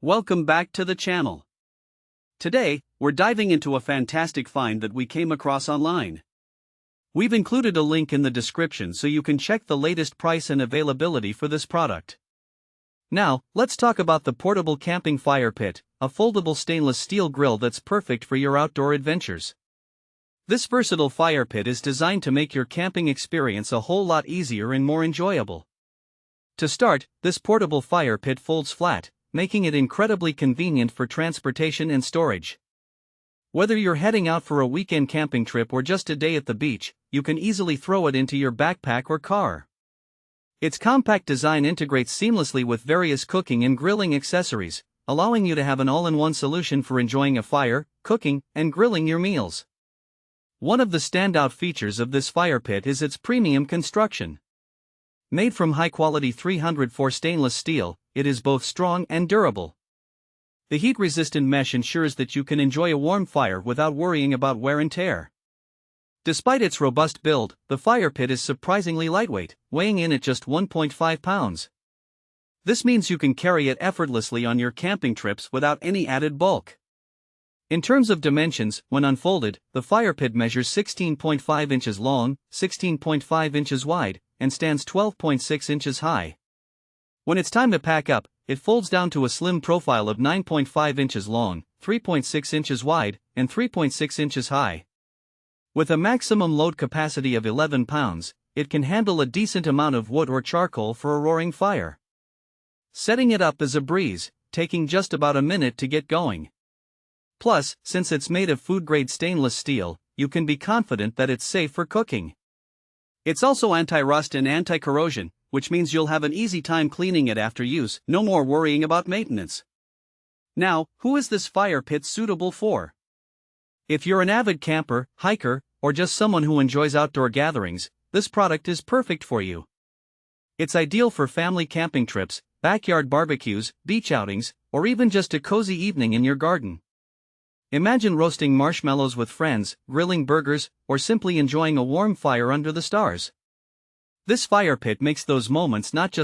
Welcome back to the channel. Today, we're diving into a fantastic find that we came across online. We've included a link in the description so you can check the latest price and availability for this product. Now, let's talk about the portable camping fire pit, a foldable stainless steel grill that's perfect for your outdoor adventures. This versatile fire pit is designed to make your camping experience a whole lot easier and more enjoyable. To start, this portable fire pit folds flat, making it incredibly convenient for transportation and storage. Whether you're heading out for a weekend camping trip or just a day at the beach, you can easily throw it into your backpack or car. Its compact design integrates seamlessly with various cooking and grilling accessories, allowing you to have an all-in-one solution for enjoying a fire, cooking, and grilling your meals. One of the standout features of this fire pit is its premium construction. Made from high-quality 304 stainless steel, it is both strong and durable. The heat-resistant mesh ensures that you can enjoy a warm fire without worrying about wear and tear. Despite its robust build, the fire pit is surprisingly lightweight, weighing in at just 1.5 pounds. This means you can carry it effortlessly on your camping trips without any added bulk. In terms of dimensions, when unfolded, the fire pit measures 16.5 inches long, 16.5 inches wide, and stands 12.6 inches high. When it's time to pack up, it folds down to a slim profile of 9.5 inches long, 3.6 inches wide, and 3.6 inches high. With a maximum load capacity of 11 pounds, it can handle a decent amount of wood or charcoal for a roaring fire. Setting it up is a breeze, taking just about a minute to get going. Plus, since it's made of food-grade stainless steel, you can be confident that it's safe for cooking. It's also anti-rust and anti-corrosion, which means you'll have an easy time cleaning it after use, no more worrying about maintenance. Now, who is this fire pit suitable for? If you're an avid camper, hiker, or just someone who enjoys outdoor gatherings, this product is perfect for you. It's ideal for family camping trips, backyard barbecues, beach outings, or even just a cozy evening in your garden. Imagine roasting marshmallows with friends, grilling burgers, or simply enjoying a warm fire under the stars. This fire pit makes those moments not just